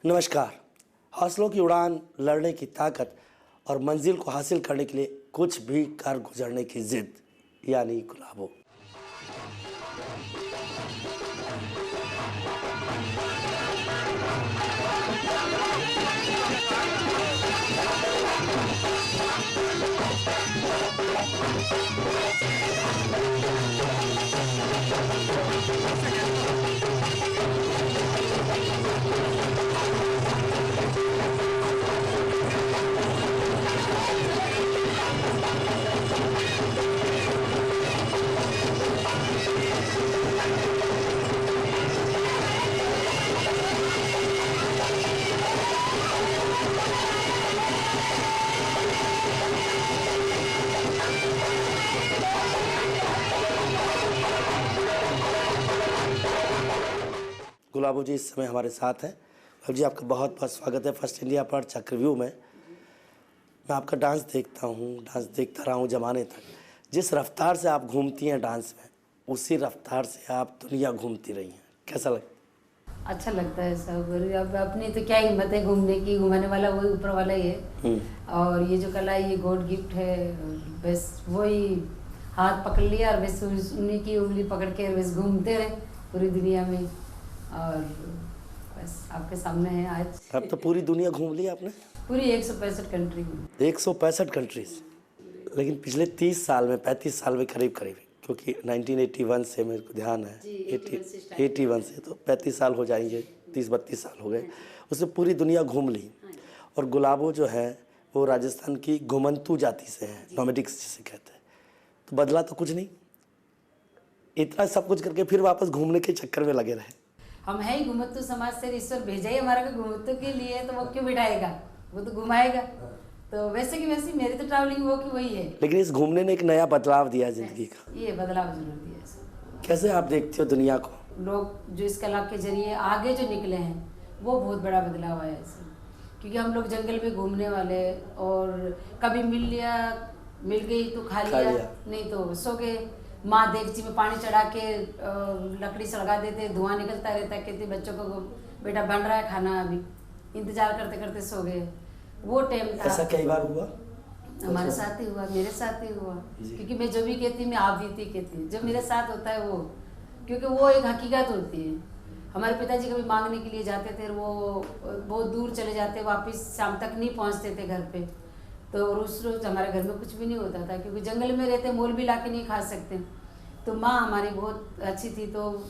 नमस्कार। हौसलों की उड़ान, लड़ने की ताकत और मंजिल को हासिल करने के लिए कुछ भी कर गुजरने की जिद, यानी गुलाबो। गुलाबो जी इस समय हमारे साथ हैं। गुलाबो जी, आपका बहुत बहुत स्वागत है फर्स्ट इंडिया पर चक्रव्यूह में। मैं आपका डांस देखता हूँ, डांस देखता रहा हूँ ज़माने तक। जिस रफ्तार से आप घूमती हैं डांस में, उसी रफ्तार से आप दुनिया घूमती रही हैं। कैसा लगता है? अच्छा लगता है सब। अब अपनी तो क्या हिम्मत है घूमने की, घुमाने वाला वही ऊपर वाला ही है। और ये जो कला है ये गॉड गिफ्ट है। बस वही हाथ पकड़ लिया और बस उन्हीं की उंगली पकड़ के बस घूमते रहे पूरी दुनिया में। और बस आपके सामने है आज। अब तो पूरी दुनिया घूम ली आपने? पूरी 165 कंट्री में। 165 कंट्रीज। लेकिन पिछले 30 साल में, 35 साल में करीब करीब, क्योंकि 1981 से मेरे को ध्यान है, 81 से तो 35 साल हो जाएंगे, 30-32 साल हो गए। उससे पूरी दुनिया घूम ली। और गुलाबो जो है वो राजस्थान की घुमंतू जाति से है, नोमैडिक्स जिसे कहते हैं। तो बदला तो कुछ नहीं, इतना सब कुछ करके फिर वापस घूमने के चक्कर में लगे रहे। हम है ही घुमत्तू समाज से, ईश्वर भेजा ही हमारा को घुमत्तू के लिए, तो वो क्यों बिठाएगा, वो तो घुमाएगा। तो वैसे की वैसी मेरी तो ट्रैवलिंग वो की वही है। लेकिन इस घूमने ने एक नया बदलाव दिया जिंदगी का। ये बदलाव जरूर दिया है। कैसे आप देखते हो दुनिया को? लोग जो इस कला के जरिए आगे जो निकले हैं वो बहुत बड़ा बदलाव आया है। क्योंकि हम लोग जंगल में घूमने वाले, और कभी मिल लिया, मिल गई तो खा लिया, नहीं तो सो गए। माँ देगची में पानी चढ़ा के लकड़ी सड़गा देते, धुआं निकलता रहता, कहते बच्चों को बेटा बन रहा है खाना, अभी इंतजार करते करते सो गए। वो टाइम था। ऐसा कई बार हुआ? हमारे साथ ही हुआ, मेरे साथ ही हुआ। क्योंकि मैं जो भी कहती मैं आप बीती कहती, जो मेरे साथ होता है वो, क्योंकि वो एक हकीकत होती है। हमारे पिताजी कभी मांगने के लिए जाते थे, वो बहुत दूर चले जाते, वापस शाम तक नहीं पहुंचते थे घर पे। तो रोज हमारे घर में कुछ भी नहीं होता था, क्योंकि जंगल में रहते, मोल भी लाके नहीं खा सकते। तो माँ हमारी बहुत अच्छी थी, तो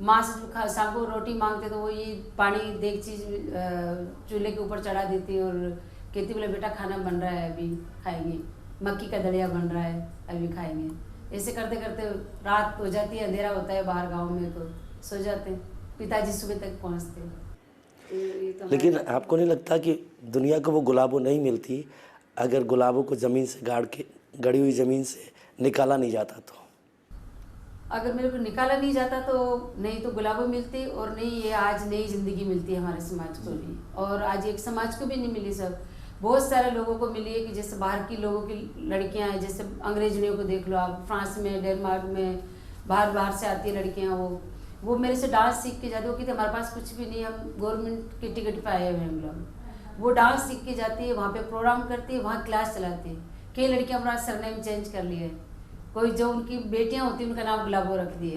माँ से शाम को रोटी मांगते तो वो ये पानी देगची चूल्हे के ऊपर चढ़ा देती और कहती बोले बेटा खाना बन रहा है अभी खाएंगे, मक्की का दलिया बन रहा है अभी खाएंगे। ऐसे करते करते रात हो जाती है, अंधेरा होता है बाहर गाँव में, तो सो जाते हैं। पिताजी सुबह तक पहुँचते। लेकिन आपको नहीं लगता कि दुनिया को वो गुलाबो नहीं मिलती अगर गुलाबों को ज़मीन से गाड़ के, गड़ी हुई ज़मीन से निकाला नहीं जाता? तो अगर मेरे को निकाला नहीं जाता तो नहीं तो गुलाबो मिलती, और नहीं ये आज नई ज़िंदगी मिलती है हमारे समाज को भी। और आज एक समाज को भी नहीं मिली, सब बहुत सारे लोगों को मिली है। कि जैसे बाहर की लोगों की लड़कियां हैं, जैसे अंग्रेजनियों को देख लो आप, फ्रांस में, डेनमार्क में, बाहर से आती है लड़कियाँ। वो मेरे से डांस सीख के जाती, वो कहते हमारे पास कुछ भी नहीं, हम गवर्नमेंट के टिकट पर आए हुए हैं हम लोग। वो डांस सीख के जाती है, वहाँ पे प्रोग्राम करती है, वहाँ क्लास चलाती है। कई लड़कियाँ अपना सरनेम चेंज कर लिए, कोई जो उनकी बेटियां होती हैं उनका नाम गुलाबो रख दिए।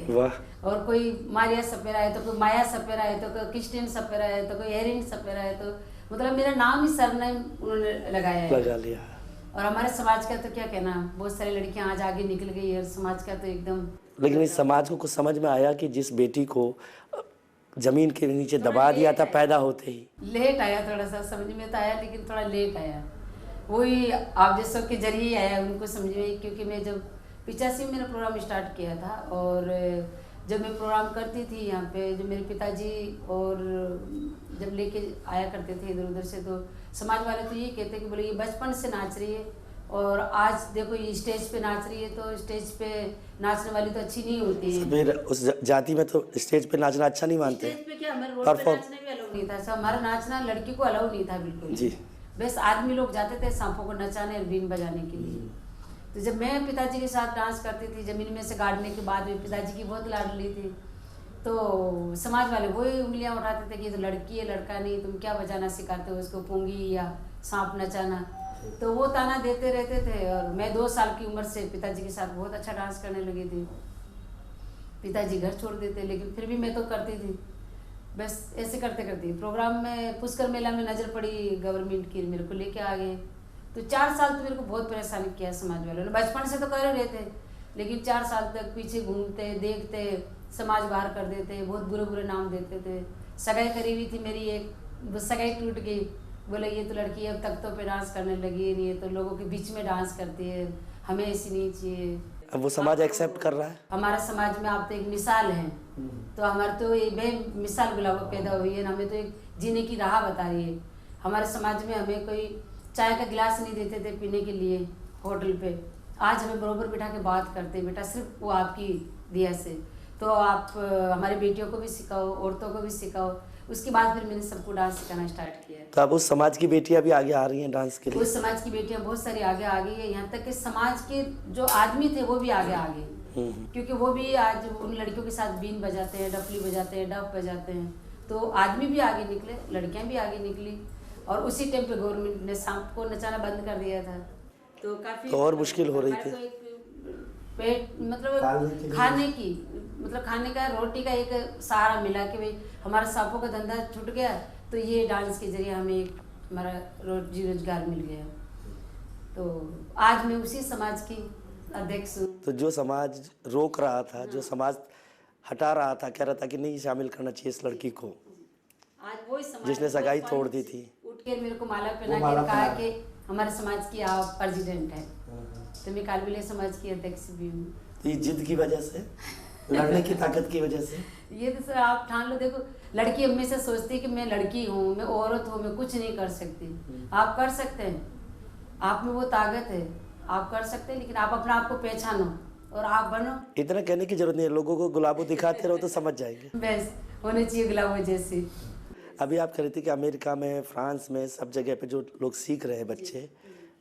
और कोई मारिया सपेरा है, तो कोई माया सपेरा है, तो कोई क्रिस्टियन सपेरा है, तो कोई एरिन सपेरा है। तो मतलब मेरा नाम ही सरनेम उन्होंने लगाया है, लगा लिया। और हमारे समाज का तो क्या कहना, बहुत सारी लड़कियां आज आगे निकल गई है, और समाज का तो एकदम। लेकिन इस समाज को कुछ समझ में आया कि जिस बेटी को जमीन के नीचे दबा दिया था पैदा होते ही? लेट आया, थोड़ा सा समझ में तो आया, लेकिन थोड़ा लेट आया। वही आप जैसों के जरिए आया उनको समझ में। क्योंकि मैं जब 85 में मैंने प्रोग्राम स्टार्ट किया था, और जब मैं प्रोग्राम करती थी यहाँ पे, जो मेरे पिताजी और जब लेके आया करते थे इधर उधर से, तो समाज वाले तो ये कहते कि बोले ये बचपन से नाच रही है, और आज देखो ये स्टेज पे नाच रही है, तो स्टेज पे नाचने वाली तो अच्छी नहीं होती है। फिर उस जाति में तो स्टेज पे नाचना अच्छा नहीं मानते। स्टेज पे क्या, हमारे रोड पे नाचना भी अलाउ नहीं था, सब हमारा नाचना लड़की को अलाउ नहीं था बिल्कुल जी। बस आदमी लोग जाते थे सांपों को नचाने और बीन बजाने के लिए। तो जब मैं पिताजी के साथ डांस करती थी, जमीन में से गाड़ने के बाद में, पिताजी की बहुत लाडली थी, तो समाज वाले वही उंगलियां उठाते थे कि ये तो लड़की है, लड़का नहीं, तुम क्या बजाना सिखाते हो इसको, पूंगी या सांप नचाना। तो वो ताना देते रहते थे। और मैं 2 साल की उम्र से पिताजी के साथ बहुत अच्छा डांस करने लगी थी। पिताजी घर छोड़ देते, लेकिन फिर भी मैं तो करती थी। बस ऐसे करते करते प्रोग्राम में पुष्कर मेला में नज़र पड़ी गवर्नमेंट की, मेरे को लेके आ गए। तो 4 साल तो मेरे को बहुत परेशान किया समाज वालों ने। बचपन से तो कर रहे थे, लेकिन 4 साल तक पीछे घूमते देखते, समाज बाहर कर देते, बहुत बुरे बुरे नाम देते थे। सगाई करी हुई थी मेरी एक, वो सगाई टूट गई। बोले ये तो लड़की अब तख्तों पे डांस करने लगी है, ये तो लोगों के बीच में डांस करती है, हमें ऐसी नहीं चाहिए। अब वो समाज एक्सेप्ट कर रहा है? हमारा समाज में आप तो एक मिसाल हैं, तो हमारे तो ये बेमिसाल गुलाबो पैदा हुई है, हमें तो एक जीने की राह बता रही है। हमारे समाज में हमें कोई चाय का गिलास नहीं देते थे पीने के लिए होटल पे, आज हमें बरोबर बिठा के बात करते हैं, बेटा सिर्फ वो आपकी दिया से। तो आप हमारी बेटियों को भी सिखाओ, औरतों को भी सिखाओ। उसके बाद फिर मैंने सबको डांस सिखाना स्टार्ट किया। तो अब उस समाज की बेटियां भी आगे आ रही हैं डांस के लिए? उस समाज की बेटियां बहुत सारी आगे आ गई है, यहाँ तक कि समाज के जो आदमी थे वो भी आगे आ गए, क्योंकि वो भी आज उन लड़कियों के साथ बीन बजाते हैं, डफली बजाते हैं, डफ बजाते हैं। तो आदमी भी आगे निकले, लड़कियां भी आगे निकली। और उसी टाइम पे गवर्नमेंट ने सांप को नचाना बंद कर दिया था, तो काफी तो और मुश्किल हो रही थी पेट मतलब खाने की, मतलब खाने का, रोटी का एक सहारा मिला कि भाई हमारा सांपों का धंधा छूट गया, तो ये डांस के जरिए हमें एक हमारा रोजी रोजगार मिल गया। तो आज मैं उसी समाज की अध्यक्ष हूँ। तो जो समाज रोक रहा था, जो समाज हटा रहा था, कह रहा था कि नहीं शामिल करना चाहिए इस लड़की को, आज वही समाज जिसने सगाई तोड़ दी थी, उठ के मेरे को माला पहना के कहा कि हमारे समाज की आप प्रेसिडेंट है। तो मैं कालबेलिया समाज की अध्यक्ष भी हूँ। तो ये जिद की वजह से, लड़ने की ताकत की वजह से? ये तो सर आप ठान लो। देखो लड़की हमेशा सोचती है कि मैं लड़की हूँ, मैं औरत हूँ, मैं कुछ नहीं कर सकती। आप कर सकते हैं, आप में वो ताकत है, आप कर सकते हैं, लेकिन आप अपना आप को पहचानो और आप बनो। इतना कहने की जरूरत नहीं है, लोगों को गुलाबो दिखाते रहो तो समझ जाएंगे। बस होने चाहिए गुलाबो जैसी। अभी आप कह रही थी कि अमेरिका में, फ्रांस में, सब जगह पे जो लोग सीख रहे हैं बच्चे,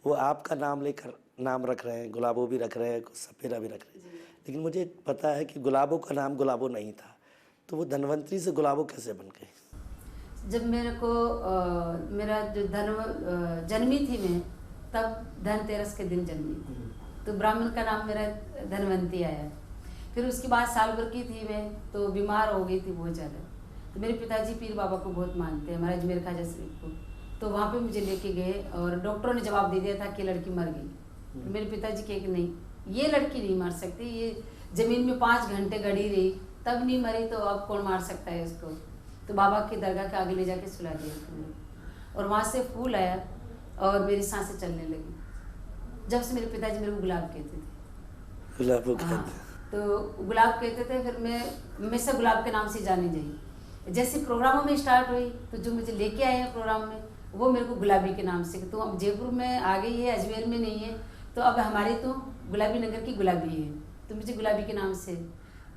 वो आपका नाम लेकर नाम रख रहे हैं, गुलाबो भी रख रहे हैं, सपेरा भी रख रहे हैं। लेकिन मुझे पता है कि गुलाबो का नाम गुलाबो नहीं था, तो वो धनवंतरी से गुलाबो कैसे बन गई? जब मेरे को मेरा जो जन्मी थी मैं, तब धनतेरस के दिन जन्मी, तो ब्राह्मण का नाम मेरा धनवंती आया। फिर उसके बाद साल भर की थी मैं, तो बीमार हो गई थी बहुत ज़्यादा। तो मेरे पिताजी पीर बाबा को बहुत मानते हैं, हमारे अजमेर ख्वाजा शरीफ को। तो वहाँ पे मुझे लेके गए और डॉक्टरों ने जवाब दे दिया था कि लड़की मर गई। तो मेरे पिताजी कहे कि नहीं, ये लड़की नहीं मर सकती, ये ज़मीन में 5 घंटे गड़ी रही तब नहीं मरी, तो अब कौन मार सकता है इसको। तो बाबा की दरगाह के आगे ले जाके सुला दिया था, और वहाँ से फूल आया और मेरी सांसें चलने लगी। जब से मेरे पिताजी मेरे को गुलाब कहते थे। गुलाबो कहते? हाँ, तो गुलाब कहते थे। फिर मैं हमेशा गुलाब के नाम से जानी गई। जैसे प्रोग्रामों में स्टार्ट हुई, तो जो मुझे लेके आए हैं प्रोग्राम में, वो मेरे को गुलाबी के नाम से, तो अब जयपुर में आ गई है, अजमेर में नहीं है, तो अब हमारी तो गुलाबी नगर की गुलाबी है, तो मुझे गुलाबी के नाम से।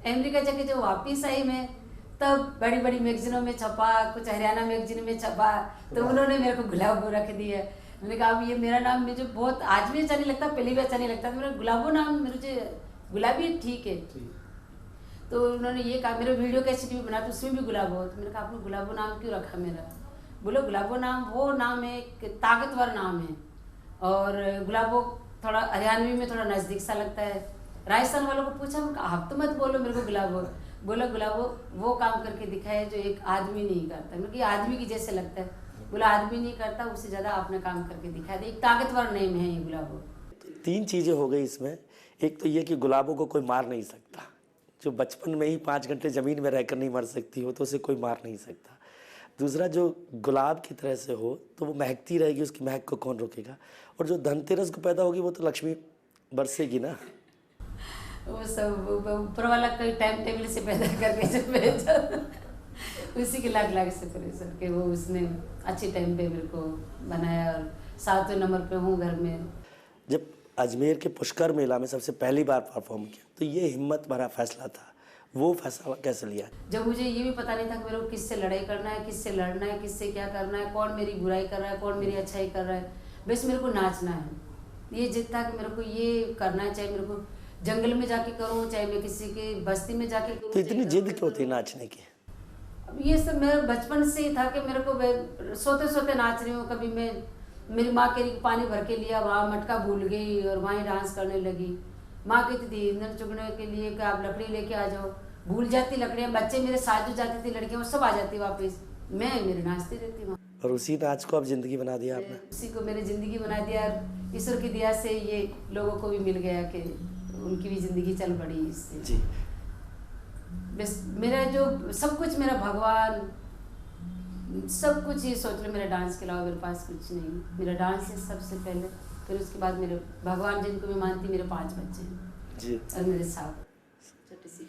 अमेरिका जाके जो वापस आई मैं, तब बड़ी बड़ी मैगजीनों में छपा, कुछ हरियाणा मैगजीन में छपा, तो उन्होंने मेरे को गुलाबो रख दिया। मैंने कहा अब ये मेरा नाम मुझे बहुत आज भी अच्छा नहीं लगता, पहले भी अच्छा नहीं लगता, तो मेरा गुलाबो नाम मुझे गुलाबी ठीक है। तो उन्होंने ये कहा, मेरा वीडियो कैसेट भी बना तो उसमें भी गुलाबो, तो मैंने कहा आपने गुलाबो नाम क्यों रखा मेरा? बोलो गुलाबो नाम वो नाम है, एक ताकतवर नाम है, और गुलाबो थोड़ा हरियाणवी में थोड़ा नज़दीक सा लगता है। राजस्थान वालों को पूछा, आप तो मत बोलो मेरे को गुलाबो, बोलो गुलाबो वो काम करके दिखाए जो एक आदमी नहीं करता, क्योंकि आदमी की जैसे लगता है। बोला आदमी नहीं करता, उससे ज़्यादा आपने काम करके दिखाया, एक ताकतवर नेम है ये गुलाबो। 3 चीज़ें हो गई इसमें। एक तो ये कि गुलाबो को कोई मार नहीं सकता, जो बचपन में ही 5 घंटे ज़मीन में रहकर नहीं मर सकती हो, तो उसे कोई मार नहीं सकता। दूसरा, जो गुलाब की तरह से हो तो वो महकती रहेगी, उसकी महक को कौन रोकेगा। और जो धनतेरस को पैदा होगी वो तो लक्ष्मी बरसेगी ना। वो सब ऊपर वाला कोई टाइम टेबल से पैदा करके जब भेजा, उसी के लाख लाख शुक्र है सर कि वो उसने अच्छे टाइम पे मेरे को बनाया, और 7वें नंबर पे हूँ घर में। जब अजमेर के पुष्कर मेला में सबसे पहली बार परफॉर्म किया, तो ये हिम्मत भरा फैसला था, वो फैसला कैसे लिया? जब मुझे ये भी पता नहीं था कि मेरे को किससे लड़ाई करना है, किससे लड़ना है, किससे क्या करना है, कौन मेरी बुराई कर रहा है, कौन मेरी अच्छाई कर रहा है, बस मेरे को नाचना है। ये जिद था कि मेरे को ये करना चाहिए, मेरे को जंगल में जाके करूँ, चाहे मैं किसी की बस्ती में जाके करूँ। तो इतनी जिद क्यों थी नाचने की? अब ये सब मेरे बचपन से ही था कि मेरे को सोते सोते नाच रही हूँ। कभी मैं मेरी माँ कह रही कि पानी भर के लिया, वहाँ मटका भूल गई और वहीं डांस करने लगी। माँ कहती थी ईंधन चुगने के लिए कि आप लकड़ी लेके आ जाओ, भूल जाती लकड़ियाँ। बच्चे मेरे साथ जो जाती थी लड़कियाँ, वो सब आ जाती वापस, मैं मेरे नाचती रहती वहाँ। और उसी नाच को अब जिंदगी बना दिया आपने? उसी को मेरी ज़िंदगी बना दिया। ईश्वर की दया से ये लोगों को भी मिल गया कि उनकी भी ज़िंदगी चल पड़ी इससे। जी। बस मेरा जो सब कुछ, मेरा भगवान सब कुछ ही सोच लो, मेरा डांस के अलावा मेरे पास कुछ नहीं। मेरा डांस है सबसे पहले, फिर उसके बाद मेरे भगवान जिनको मैं मानती, मेरे 5 बच्चे हैं जी। और मेरे साथ।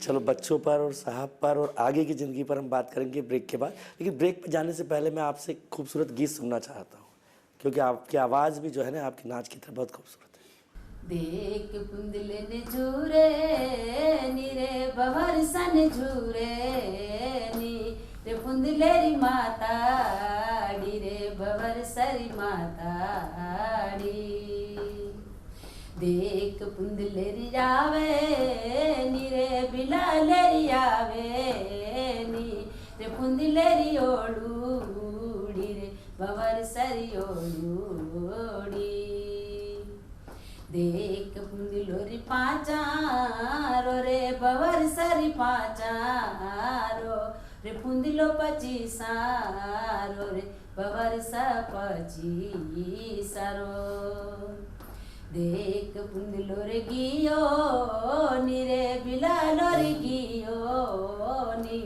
चलो बच्चों पर और साहब पर और आगे की ज़िंदगी पर हम बात करेंगे ब्रेक के बाद, लेकिन ब्रेक पे जाने से पहले मैं आपसे एक खूबसूरत गीत सुनना चाहता हूँ, क्योंकि आपकी आवाज़ भी जो है ना आपकी नाच की तरह बहुत खूबसूरत है। देख पुंदले ने झूरे नीरे बवर सन झूरे नी रे पुंदलेरी माता रे बवर सरी माता देख पुंदलेरी आवे नीरे बिलालेरी आवे नी रे पुंदलेरी ओडूडी रे बवर सरी ओडूडी देख पुंदिलोरी पाचारो रे बवर सरी पाचारो रे पुंदिलो 25 रे बवर सा 25 देख पुंदिलो रे गियो नी रे बिलालो रे गियो नी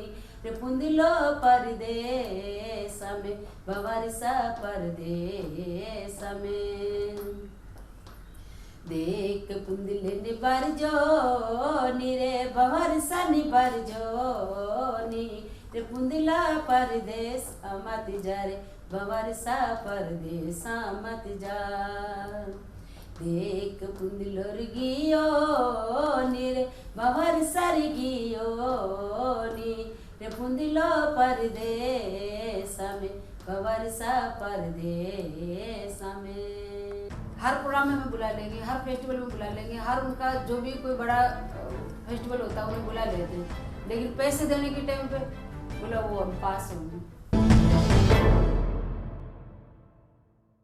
रे पुंदिलो परदेस में बवर सा परदेस में देख पुंदिले नि बरजो नी रे बवर सनी बरजो नी रे पुंदिला परदेस मत जा रे बवर सा परदेस मत जा देख पुंदिलोर गियो नी रे बवर सरी गियो नी रे पुंदिलो परदेस में बवर सा परदेस में। हर प्रोग्राम में हमें बुला लेंगे, हर फेस्टिवल में बुला लेंगे, हर उनका जो भी कोई बड़ा फेस्टिवल होता है उन्हें बुला लेते हैं, लेकिन पैसे देने के टाइम पे बोला वो हम पास होंगे।